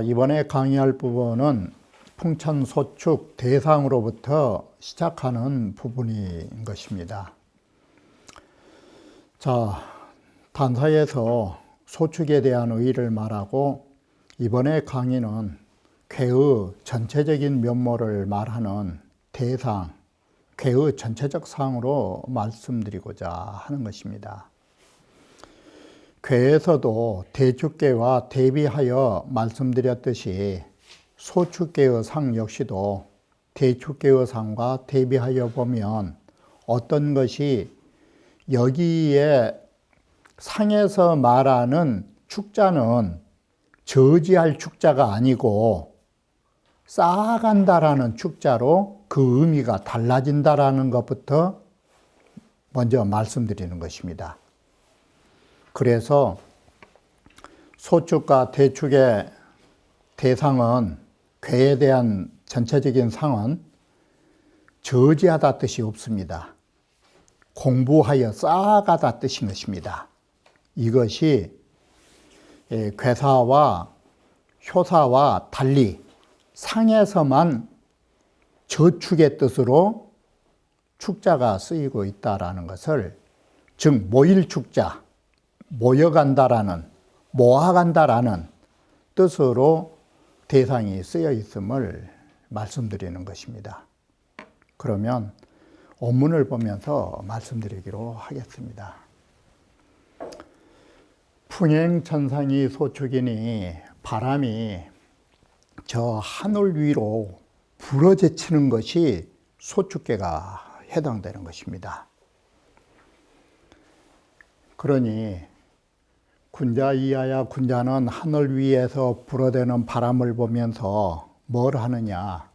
이번에 강의할 부분은 풍천소축 대상으로부터 시작하는 부분인 것입니다. 자, 단사에서 소축에 대한 의의를 말하고 이번에 강의는 쾌의 전체적인 면모를 말하는 대상, 쾌의 전체적 상으로 말씀드리고자 하는 것입니다. 쾌에서도 대축계와 대비하여 말씀드렸듯이 소축계의 상 역시도 대축계의 상과 대비하여 보면 어떤 것이 여기에 상에서 말하는 축자는 저지할 축자가 아니고 쌓아간다라는 축자로 그 의미가 달라진다라는 것부터 먼저 말씀드리는 것입니다. 그래서 소축과 대축의 대상은 쾌에 대한 전체적인 상은 저지하다 뜻이 없습니다. 공부하여 쌓아가다 뜻인 것입니다. 이것이 쾌사와 효사와 달리 상에서만 저축의 뜻으로 축자가 쓰이고 있다는 것을, 즉 모일축자, 모여간다라는, 모아간다라는 뜻으로 대상이 쓰여 있음을 말씀드리는 것입니다. 그러면 원문을 보면서 말씀드리기로 하겠습니다. 풍행천상이 소축이니 바람이 저 하늘 위로 불어제치는 것이 소축계가 해당되는 것입니다. 그러니 군자 이하야, 군자는 하늘 위에서 불어대는 바람을 보면서 뭘 하느냐?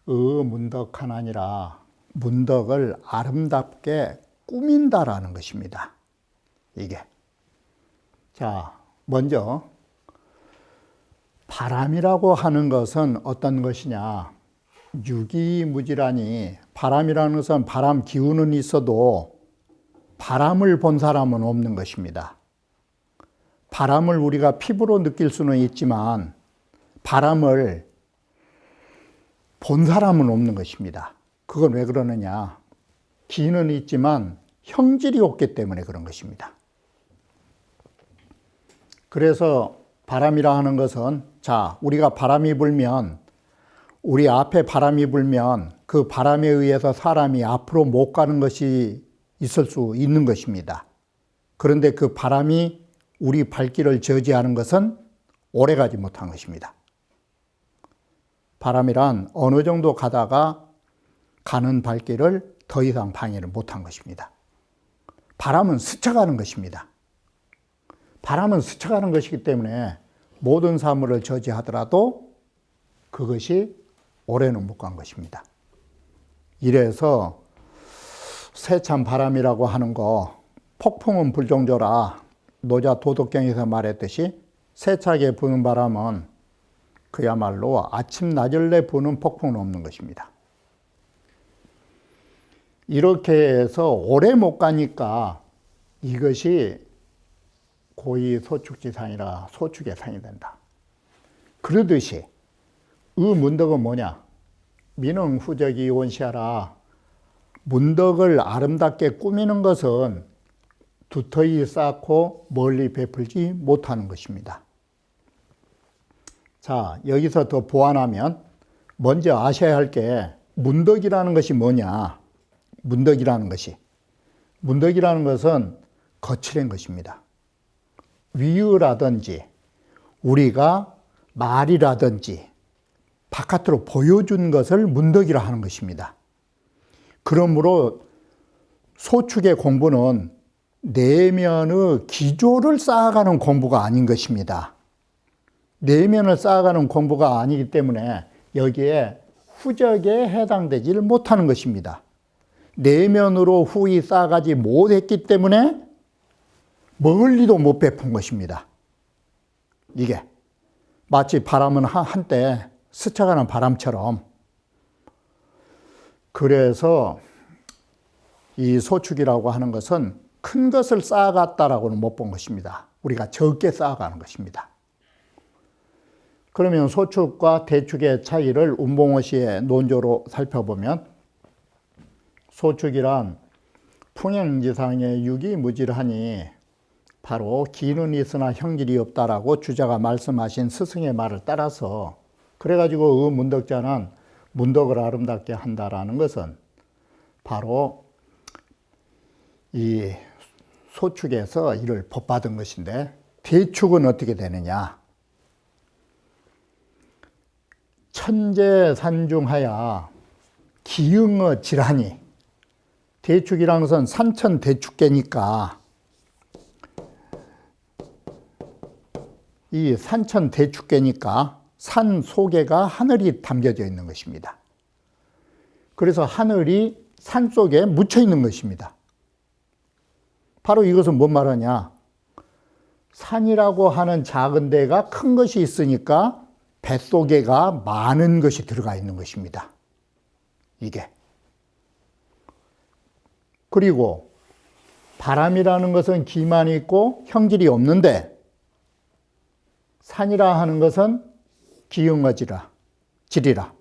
문덕하나니라, 문덕을 아름답게 꾸민다라는 것입니다. 이게. 자, 먼저 바람이라고 하는 것은 어떤 것이냐? 유기무지라니, 바람이라는 것은 바람 기운은 있어도 바람을 본 사람은 없는 것입니다. 바람을 우리가 피부로 느낄 수는 있지만 바람을 본 사람은 없는 것입니다. 그건 왜 그러느냐? 기는 있지만 형질이 없기 때문에 그런 것입니다. 그래서 바람이라 하는 것은, 자, 우리가 바람이 불면, 우리 앞에 바람이 불면 그 바람에 의해서 사람이 앞으로 못 가는 것이 있을 수 있는 것입니다. 그런데 그 바람이 우리 발길을 저지하는 것은 오래가지 못한 것입니다. 바람이란 어느 정도 가다가 가는 발길을 더 이상 방해를 못한 것입니다. 바람은 스쳐가는 것입니다. 바람은 스쳐가는 것이기 때문에 모든 사물을 저지하더라도 그것이 오래는 못 간 것입니다. 이래서 세찬 바람이라고 하는 거, 폭풍은 불종조라, 노자 도덕경에서 말했듯이 세차게 부는 바람은 그야말로 아침 나절래 부는 폭풍은 없는 것입니다. 이렇게 해서 오래 못 가니까 이것이 고의 소축지상이라 소축의 상이 된다. 그러듯이 문덕은 뭐냐? 민흥 후적이 원시하라. 문덕을 아름답게 꾸미는 것은 두터이 쌓고 멀리 베풀지 못하는 것입니다. 자, 여기서 더 보완하면 먼저 아셔야 할 게 문덕이라는 것이 뭐냐? 문덕이라는 것은 거칠은 것입니다. 위유라든지 우리가 말이라든지 바깥으로 보여준 것을 문덕이라 하는 것입니다. 그러므로 소축의 공부는 내면의 기조를 쌓아가는 공부가 아닌 것입니다. 내면을 쌓아가는 공부가 아니기 때문에 여기에 후적에 해당되지를 못하는 것입니다. 내면으로 후히 쌓아가지 못했기 때문에 멀리도 못 베푼 것입니다. 이게 마치 바람은 한때 스쳐가는 바람처럼. 그래서 이 소축이라고 하는 것은 큰 것을 쌓아갔다라고는 못 본 것입니다. 우리가 적게 쌓아가는 것입니다. 그러면 소축과 대축의 차이를 운봉호 씨의 논조로 살펴보면, 소축이란 풍행지상의 육이 무질하니 바로 기는 있으나 형질이 없다라고 주자가 말씀하신 스승의 말을 따라서, 그래가지고 문덕자는 문덕을 아름답게 한다라는 것은 바로 이 소축에서 이를 법받은 것인데, 대축은 어떻게 되느냐? 천재산중하야 기응어 질하니, 대축이라는 것은 산천대축계니까 이 산천대축계니까 산 속에가 하늘이 담겨져 있는 것입니다. 그래서 하늘이 산 속에 묻혀 있는 것입니다. 바로 이것은 뭔 말하냐? 산이라고 하는 작은 데가 큰 것이 있으니까 뱃속에가 많은 것이 들어가 있는 것입니다. 이게. 그리고 바람이라는 것은 기만 있고 형질이 없는데, 산이라 하는 것은 기응어지라, 질이라.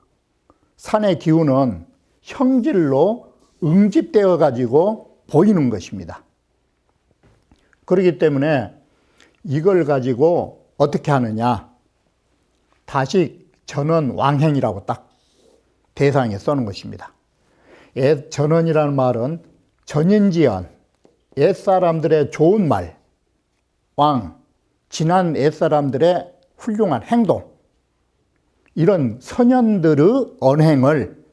산의 기운은 형질로 응집되어 가지고 보이는 것입니다. 그렇기 때문에 이걸 가지고 어떻게 하느냐? 다시 전원 왕행이라고 딱 대상에 써는 것입니다. 전원이라는 말은 전인지연, 옛사람들의 좋은 말, 왕, 지난 옛사람들의 훌륭한 행동, 이런 선현들의 언행을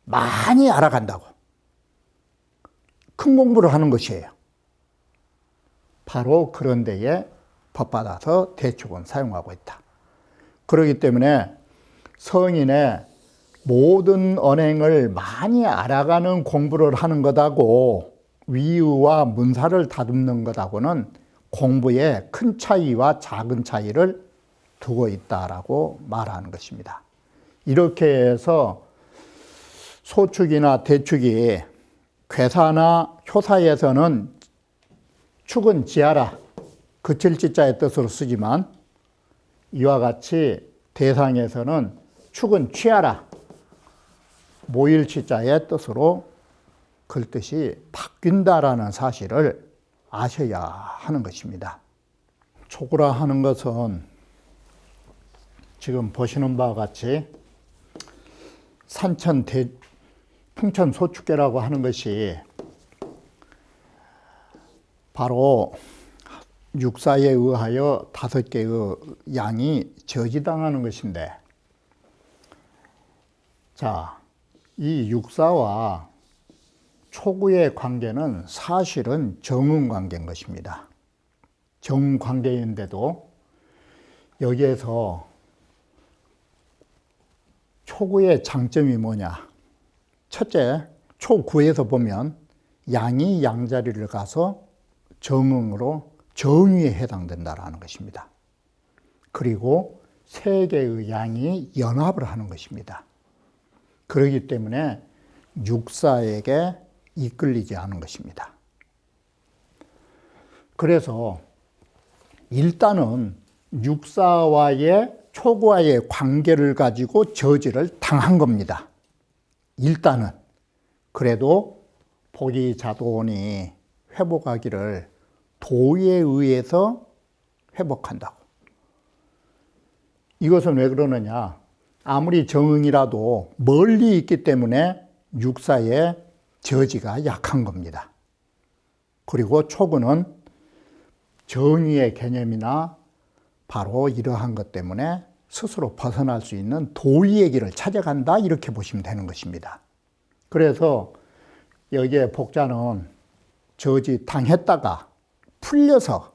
많이 알아간다고 큰 공부를 하는 것이에요. 바로 그런 데에 법받아서 대축은 사용하고 있다. 그렇기 때문에 성인의 모든 언행을 많이 알아가는 공부를 하는 것하고 위의와 문사를 다듬는 것하고는 공부에 큰 차이와 작은 차이를 두고 있다라고 말하는 것입니다. 이렇게 해서 소축이나 대축이 괴사나 효사에서는 축은 지하라, 그칠 지자의 뜻으로 쓰지만, 이와 같이 대상에서는 축은 취하라, 모일 지자의 뜻으로 글뜻이 바뀐다라는 사실을 아셔야 하는 것입니다. 초구라 하는 것은 지금 보시는 바와 같이 풍천소축계라고 하는 것이 바로 육사에 의하여 5개의 양이 저지당하는 것인데, 자, 이 육사와 초구의 관계는 사실은 정응관계인 것입니다. 정관계인데도 여기에서 초구의 장점이 뭐냐? 첫째, 초구에서 보면 양이 양자리를 가서 정응으로 정위에 해당된다라는 것입니다. 그리고 세 개의 양이 연합을 하는 것입니다. 그렇기 때문에 육사에게 이끌리지 않은 것입니다. 그래서 일단은 육사와의 초구와의 관계를 가지고 저지를 당한 겁니다. 일단은. 그래도 보기자도원이 회복하기를 도에 의해서 회복한다고. 이것은 왜 그러느냐? 아무리 정응이라도 멀리 있기 때문에 육사의 저지가 약한 겁니다. 그리고 초구는 정의의 개념이나 바로 이러한 것 때문에 스스로 벗어날 수 있는 도의의 길을 찾아간다, 이렇게 보시면 되는 것입니다. 그래서 여기에 복자는 저지 당했다가 풀려서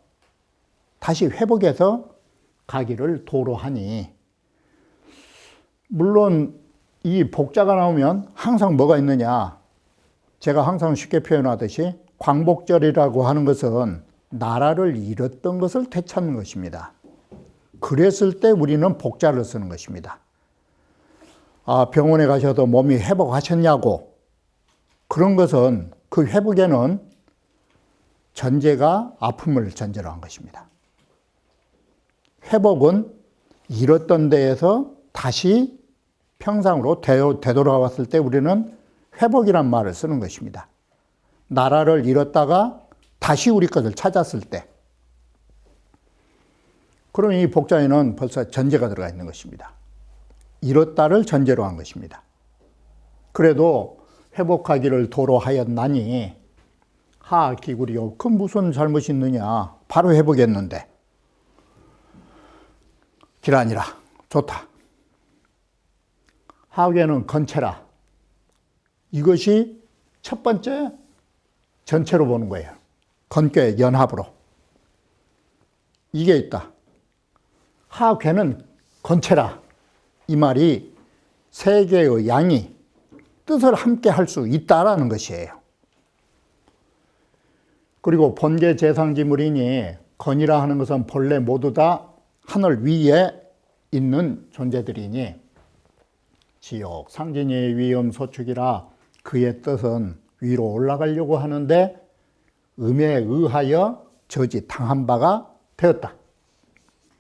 다시 회복해서 가기를 도로 하니, 물론 이 복자가 나오면 항상 뭐가 있느냐? 제가 항상 쉽게 표현하듯이 광복절이라고 하는 것은 나라를 잃었던 것을 되찾는 것입니다. 그랬을 때 우리는 복자를 쓰는 것입니다. 병원에 가셔도 몸이 회복하셨냐고, 그런 것은 그 회복에는 전제가 아픔을 전제로 한 것입니다. 회복은 잃었던 데에서 다시 평상으로 되돌아왔을 때 우리는 회복이란 말을 쓰는 것입니다. 나라를 잃었다가 다시 우리 것을 찾았을 때. 그럼 이 복자에는 벌써 전제가 들어가 있는 것입니다. 잃었다를 전제로 한 것입니다. 그래도 회복하기를 도로하였나니 하기구리요. 그 무슨 잘못이 있느냐. 바로 회복했는데. 기라니라. 좋다. 하에는 건체라. 이것이 첫 번째 전체로 보는 거예요. 건괴 연합으로. 이게 있다. 하괴는 건체라. 이 말이 세 개의 양이 뜻을 함께 할 수 있다라는 것이에요. 그리고 본계 재상지물이니 건이라 하는 것은 본래 모두 다 하늘 위에 있는 존재들이니 지옥, 상진이 위엄 소축이라 그의 뜻은 위로 올라가려고 하는데 음에 의하여 저지 당한 바가 되었다.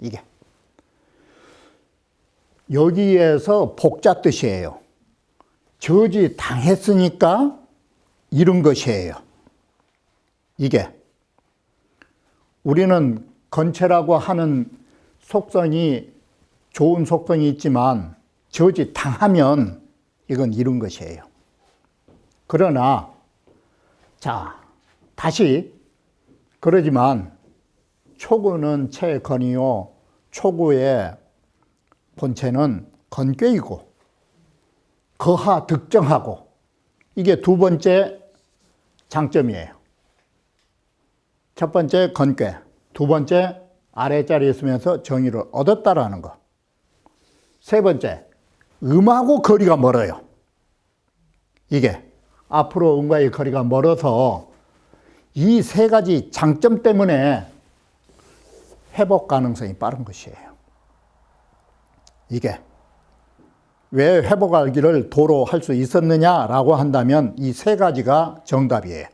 이게. 여기에서 복자 뜻이에요. 저지 당했으니까 이런 것이에요. 이게. 우리는 건체라고 하는 속성이 좋은 속성이 있지만 저지 당하면 이건 이런 것이에요. 그러나 자 다시 그러지만 초구는 체건이요 초구의 본체는 건괴이고 거하 득정하고 이게 두 번째 장점이에요. 첫 번째 건괴, 두 번째 아래자리에 있으면서 정의를 얻었다라는 거. 세 번째 음하고 거리가 멀어요. 이게 앞으로 음과의 거리가 멀어서 이 세 가지 장점 때문에 회복 가능성이 빠른 것이에요. 이게 왜 회복하기를 도로 할 수 있었느냐라고 한다면 이 세 가지가 정답이에요.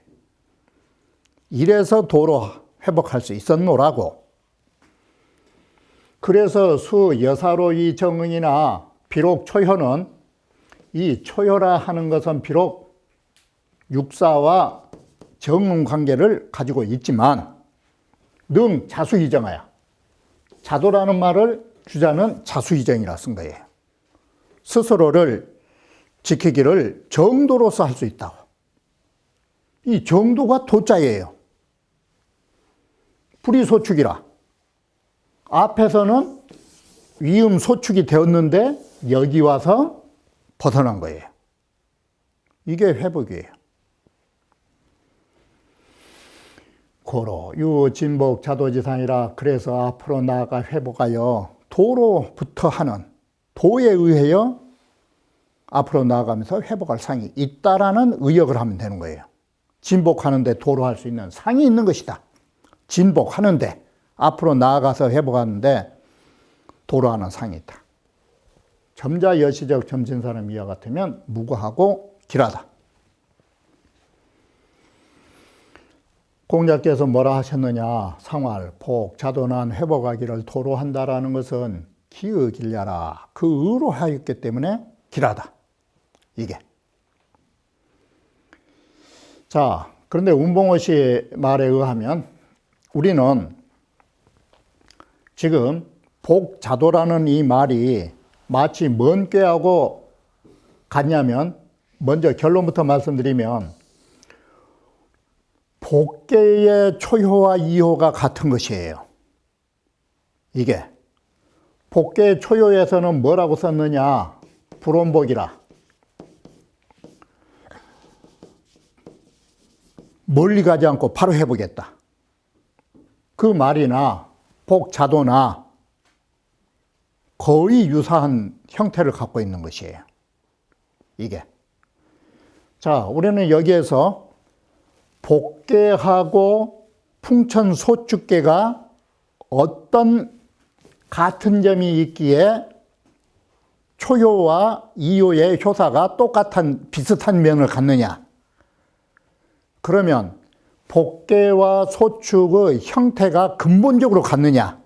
이래서 도로 회복할 수 있었노라고. 그래서 수 여사로 이 정은이나 비록 초효는 이 초효라 하는 것은 비록 육사와 정은 관계를 가지고 있지만 능 자수이정하야. 자도라는 말을 주자는 자수이정이라 쓴 거예요. 스스로를 지키기를 정도로서 할 수 있다고. 이 정도가 도자예요. 불이소축이라. 앞에서는 위음 소축이 되었는데 여기 와서 벗어난 거예요. 이게 회복이에요. 고로 유진복 자도지상이라. 그래서 앞으로 나아가 회복하여 도로부터 하는 도에 의하여 앞으로 나아가면서 회복할 상이 있다라는 의역을 하면 되는 거예요. 진복하는데 도로 할 수 있는 상이 있는 것이다. 진복하는데 앞으로 나아가서 회복하는데 도로하는 상이 있다. 점자 여시적 점진사람 이와 같으면 무고하고 길하다. 공자께서 뭐라 하셨느냐. 상활, 복, 자도난 회복하기를 도로 한다라는 것은 기의 길야라. 그 의로 하였기 때문에 길하다. 이게. 자, 그런데 운봉호 씨 말에 의하면 우리는 지금 복자도라는 이 말이 마치 뭔 꾀하고 같냐면 먼저 결론부터 말씀드리면 복계의 초효와 이효가 같은 것이에요. 이게 복계의 초효에서는 뭐라고 썼느냐. 불원복이라. 멀리 가지 않고 바로 해보겠다. 그 말이나 복자도나 거의 유사한 형태를 갖고 있는 것이에요. 이게. 자, 우리는 여기에서 복계하고 풍천소축계가 어떤 같은 점이 있기에 초효와 이효의 효사가 비슷한 면을 갖느냐. 그러면 복계와 소축의 형태가 근본적으로 같느냐.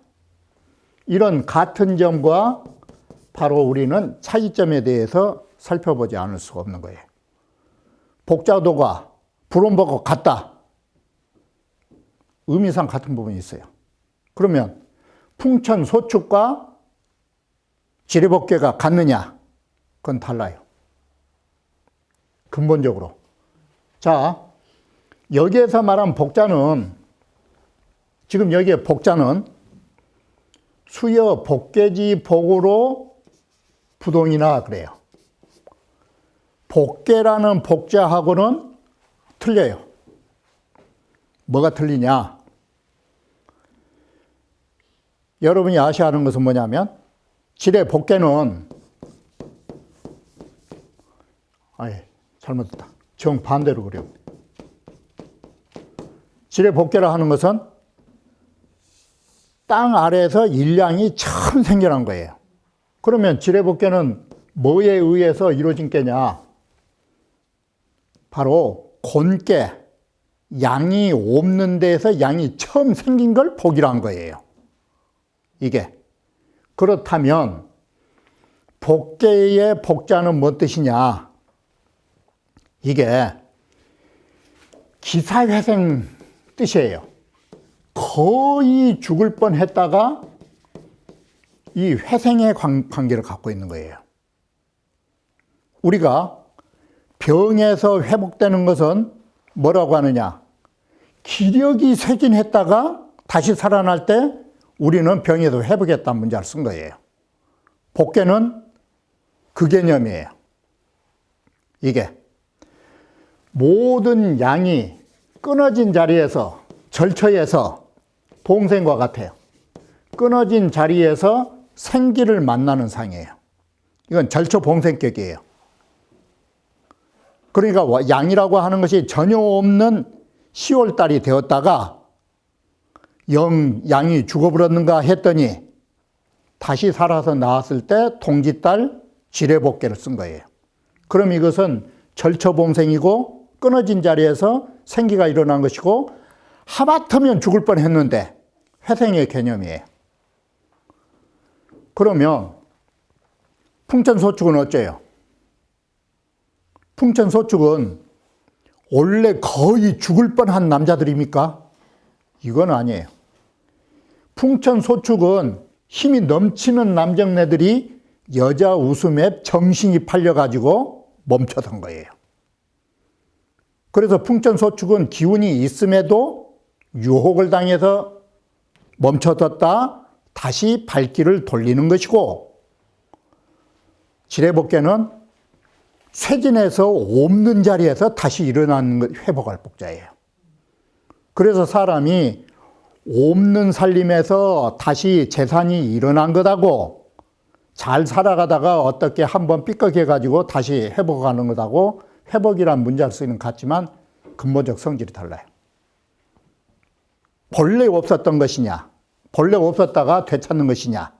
이런 같은 점과 바로 우리는 차이점에 대해서 살펴보지 않을 수가 없는 거예요. 복자도가 불원복과 같다. 의미상 같은 부분이 있어요. 그러면 풍천소축과 지뢰복계가 같느냐? 그건 달라요. 근본적으로. 자, 여기에서 말한 복자는, 지금 여기에 복자는 수여 복계지 복으로 부동이나 그래요. 복계라는 복자하고는 틀려요. 뭐가 틀리냐? 여러분이 아셔야 하는 것은 뭐냐면, 지뢰 복계는, 잘못했다. 정반대로 그려. 지뢰 복계라 하는 것은 땅 아래에서 일량이 처음 생겨난 거예요. 그러면 지뢰 복계는 뭐에 의해서 이루어진 게냐? 바로 곤깨, 양이 없는 데에서 양이 처음 생긴 걸 복이란 거예요. 이게. 그렇다면 복계의 복자는 뭔 뜻이냐? 이게 기사회생 뜻이에요. 거의 죽을 뻔했다가 이 회생의 관계를 갖고 있는 거예요. 우리가 병에서 회복되는 것은 뭐라고 하느냐? 기력이 쇠진했다가 다시 살아날 때 우리는 병에서 회복했다는 문자를 쓴 거예요. 복계는 그 개념이에요. 이게 모든 양이 끊어진 자리에서, 절처에서 봉생과 같아요. 끊어진 자리에서 생기를 만나는 상이에요. 이건 절처 봉생격이에요. 그러니까 양이라고 하는 것이 전혀 없는 10월달이 되었다가 양이 죽어버렸는가 했더니 다시 살아서 나왔을 때 동짓달 지뢰복계를 쓴 거예요. 그럼 이것은 절처봉생이고 끊어진 자리에서 생기가 일어난 것이고 하마터면 죽을 뻔했는데 회생의 개념이에요. 그러면 풍천소축은 어째요? 풍천소축은 원래 거의 죽을 뻔한 남자들입니까? 이건 아니에요. 풍천소축은 힘이 넘치는 남정네들이 여자 웃음에 정신이 팔려가지고 멈춰선 거예요. 그래서 풍천소축은 기운이 있음에도 유혹을 당해서 멈춰뒀다 다시 발길을 돌리는 것이고, 지뢰복계는 쇠진해서 없는 자리에서 다시 일어나는 회복할 복자예요. 그래서 사람이 없는 살림에서 다시 재산이 일어난 것하고 잘 살아가다가 어떻게 한번 삐걱해가지고 다시 회복하는 것하고 회복이란 문자를 쓰는 같지만 근본적 성질이 달라요. 본래 없었던 것이냐, 본래 없었다가 되찾는 것이냐,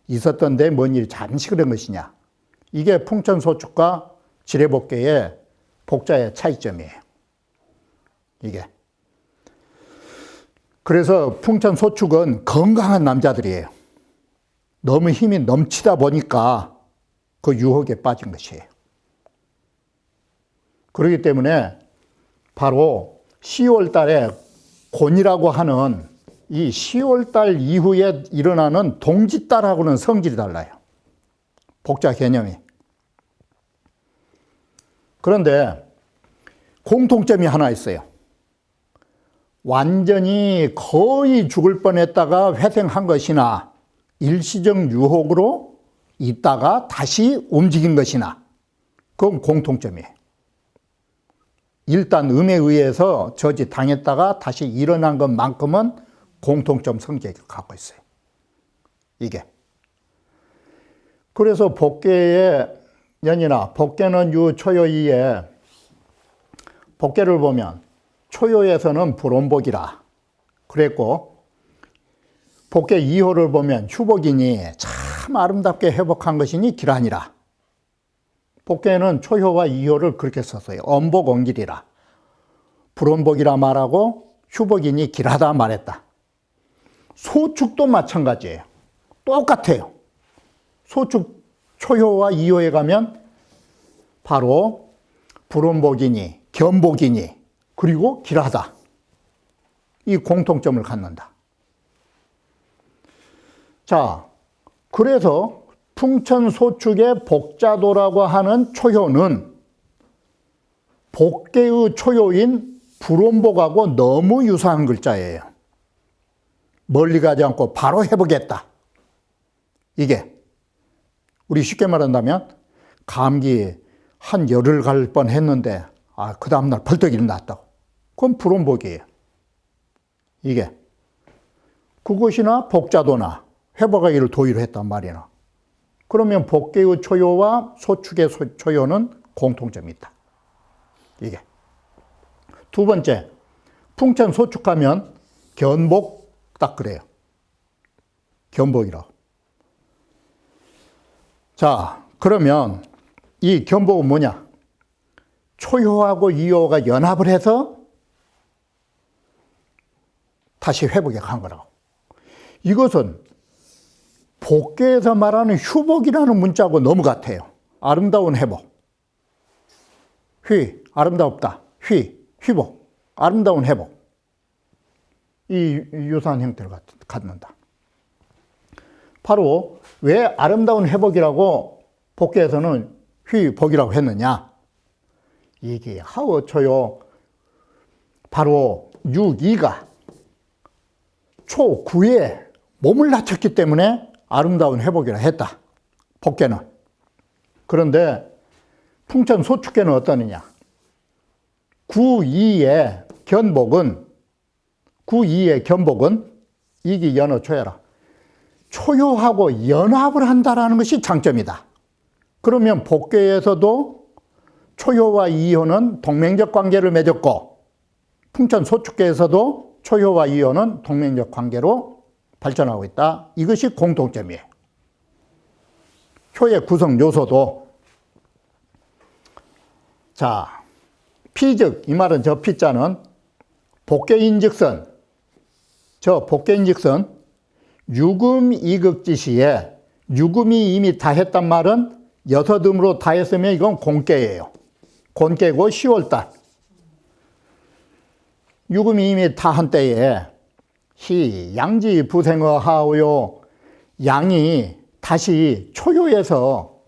있었던데 뭔 일이 잠시 그런 것이냐, 이게 풍천소축과 지뢰복계의 복자의 차이점이에요. 이게. 그래서 풍천소축은 건강한 남자들이에요. 너무 힘이 넘치다 보니까 그 유혹에 빠진 것이에요. 그렇기 때문에 바로 10월 달에 곤이라고 하는 이 10월 달 이후에 일어나는 동짓달하고는 성질이 달라요. 복자 개념이. 그런데 공통점이 하나 있어요. 완전히 거의 죽을 뻔했다가 회생한 것이나 일시적 유혹으로 있다가 다시 움직인 것이나 그건 공통점이에요. 일단 음에 의해서 저지 당했다가 다시 일어난 것만큼은 공통점 성질을 갖고 있어요. 이게. 그래서 복계의 년이나 복계는 유초요이에 복계를 보면 초요에서는 불원복이라 그랬고, 복계 2호를 보면 휴복이니 참 아름답게 회복한 것이니 길하니라. 복계는 초효와 2호를 그렇게 썼어요. 엄복언길이라. 불원복이라 말하고 휴복이니 길하다 말했다. 소축도 마찬가지예요. 똑같아요. 소축 초효와 2호에 가면 바로 불원복이니 견복이니 그리고 길하다. 이 공통점을 갖는다. 자, 그래서 풍천소축의 복자도라고 하는 초효는 복계의 초효인 불원복하고 너무 유사한 글자예요. 멀리 가지 않고 바로 해보겠다. 이게 우리 쉽게 말한다면 감기 한 열흘 갈 뻔했는데 그 다음날 벌떡 일어났다고. 그건 불원복이에요. 이게 그것이나 복자도나 회복하기를 도의로 했단 말이야. 그러면 복계의 초효와 소축의 초효는 공통점이 있다. 이게 두 번째, 풍천소축하면 견복 딱 그래요. 견복이라고. 자, 그러면 이 견복은 뭐냐? 초효하고 이효가 연합을 해서 다시 회복에 간 거라고. 이것은 복계에서 말하는 휴복이라는 문자하고 너무 같아요. 아름다운 회복. 아름답다. 휴복. 아름다운 회복. 이 유사한 형태를 갖는다. 바로 왜 아름다운 회복이라고 복계에서는 휴복이라고 했느냐? 이게 하어초요. 바로 6.2가 초9에 몸을 낮췄기 때문에 아름다운 회복이라 했다. 복계는. 그런데 풍천소축계는 어떠느냐? 9.2의 견복은 이기 연어 초여라. 초효하고 연합을 한다라는 것이 장점이다. 그러면 복계에서도 초효와 이효는 동맹적 관계를 맺었고, 풍천소축계에서도 초효와 이효는 동맹적 관계로 발전하고 있다. 이것이 공통점이에요. 효의 구성 요소도, 자, 피즉, 이 말은 저 피자는 복계인즉선, 저 복계인즉선 유금이극지시에 유금이 이미 다 했단 말은 여섯음으로 다 했으면 이건 곤깨예요. 곤깨고 10월달. 유금이 이미 다 한 때에 양지 부생어 하오요. 양이 다시 초요에서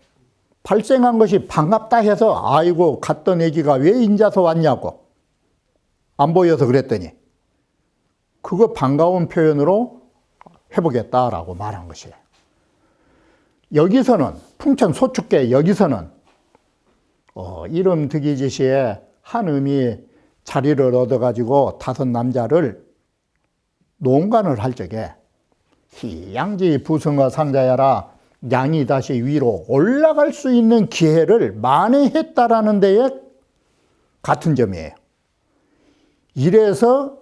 발생한 것이 반갑다 해서 아이고 갔던 애기가 왜 인자서 왔냐고 안 보여서 그랬더니 그거 반가운 표현으로 해보겠다라고 말한 것이에요. 여기서는 풍천소축계 여기서는 이름 득이지시에 한 음이 자리를 얻어가지고 다섯 남자를 농간을 할 적에 양지 부승어 상자야라 양이 다시 위로 올라갈 수 있는 기회를 만회했다라는 데에 같은 점이에요. 이래서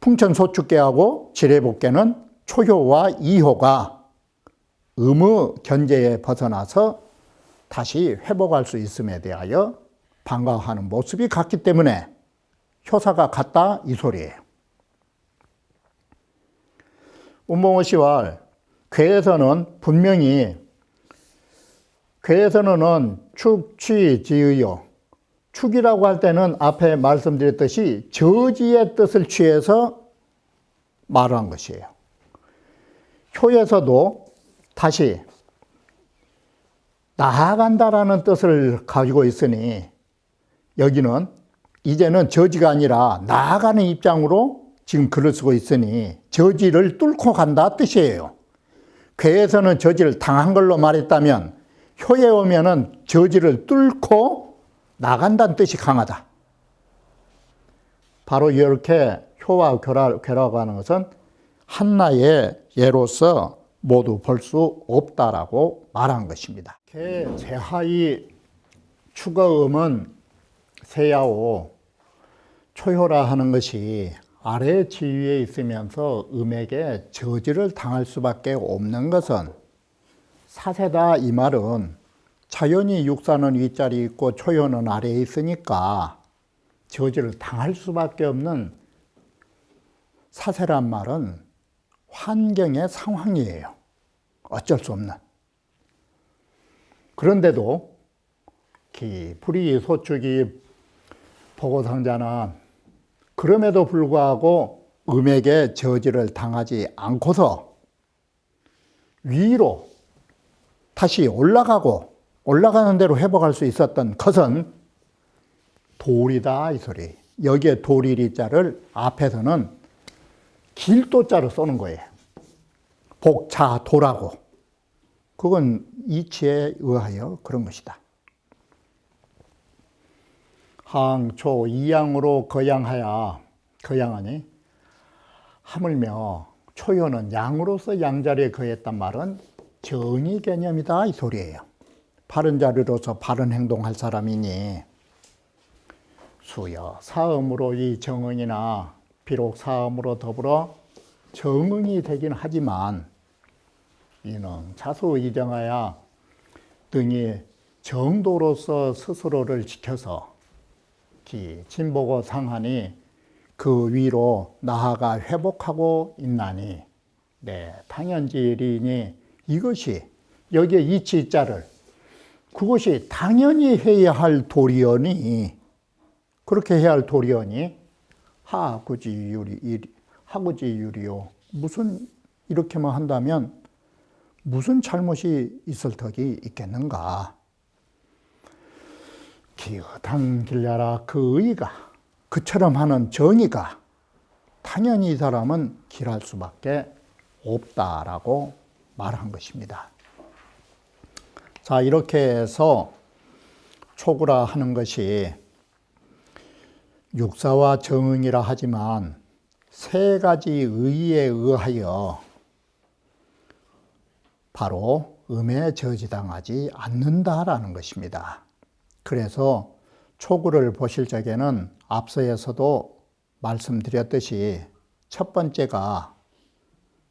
풍천소축계하고 지뢰복계는 초효와 이효가 의무 견제에 벗어나서 다시 회복할 수 있음에 대하여 반가워하는 모습이 같기 때문에 효사가 같다 이 소리예요. 운봉어 시왈 괴에서는 분명히 괴에서는 축, 취, 지의요. 축이라고 할 때는 앞에 말씀드렸듯이 저지의 뜻을 취해서 말한 것이에요. 효에서도 다시 나아간다라는 뜻을 가지고 있으니 여기는 이제는 저지가 아니라 나아가는 입장으로 지금 글을 쓰고 있으니 저지를 뚫고 간다 뜻이에요. 괴에서는 저지를 당한 걸로 말했다면 효에 오면은 저지를 뚫고 나간다는 뜻이 강하다. 바로 이렇게 효와 괴라고 하는 것은 한나의 예로서 모두 볼 수 없다라고 말한 것입니다. 개, 제하의 축어음은 세야오, 초효라 하는 것이 아래 지위에 있으면서 음에게 저지를 당할 수밖에 없는 것은 사세다 이 말은 자연히 육사는 윗자리 있고 초효는 아래에 있으니까 저지를 당할 수밖에 없는 사세란 말은 환경의 상황이에요. 어쩔 수 없는. 그런데도 불이소축이 보고상자는 그럼에도 불구하고 음에게 저지를 당하지 않고서 위로 다시 올라가는 대로 회복할 수 있었던 것은 돌이다 이 소리. 여기에 돌이리자를 앞에서는 길도자로 써는 거예요. 복차 도라고. 그건 이치에 의하여 그런 것이다. 항초 이양으로 거양하야. 거양하니 하물며 초효는 양으로서 양자리에 거했단 말은 정의 개념이다 이 소리예요. 바른 자리로서 바른 행동할 사람이니 수여 사음으로 이 정응이나 비록 사음으로 더불어 정응이 되긴 하지만 이는 자수이정하야 등이 정도로서 스스로를 지켜서 진보고 상하니 그 위로 나아가 회복하고 있나니 당연지리니 이것이 여기에 이치자를 그것이 당연히 해야 할 도리여니 그렇게 해야 할 도리여니 하구지유리요. 무슨 이렇게만 한다면 무슨 잘못이 있을 덕이 있겠는가. 기당길야라 그 의가 그처럼 하는 정의가 당연히 이 사람은 길할 수밖에 없다라고 말한 것입니다. 자, 이렇게 해서 초구라 하는 것이 육사와 정응이라 하지만 세 가지 의에 의하여 바로 음에 저지당하지 않는다라는 것입니다. 그래서 초구를 보실 적에는 앞서에서도 말씀드렸듯이 첫 번째가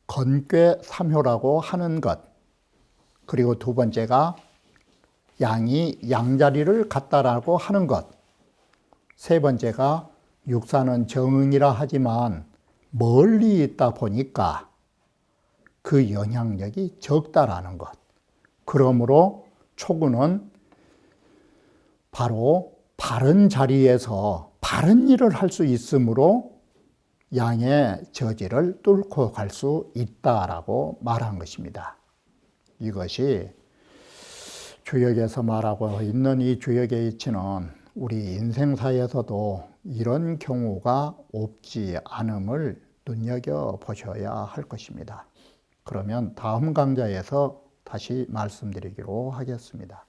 건괴 삼효라고 하는 것, 그리고 두 번째가 양이 양자리를 갖다라고 하는 것, 세 번째가 육사는 정응이라 하지만 멀리 있다 보니까 그 영향력이 적다라는 것. 그러므로 초구는 바로 바른 자리에서 바른 일을 할 수 있으므로 양의 저지를 뚫고 갈 수 있다라고 말한 것입니다. 이것이 주역에서 말하고 있는 이 주역의 이치는 우리 인생사에서도 이런 경우가 없지 않음을 눈여겨보셔야 할 것입니다. 그러면 다음 강좌에서 다시 말씀드리기로 하겠습니다.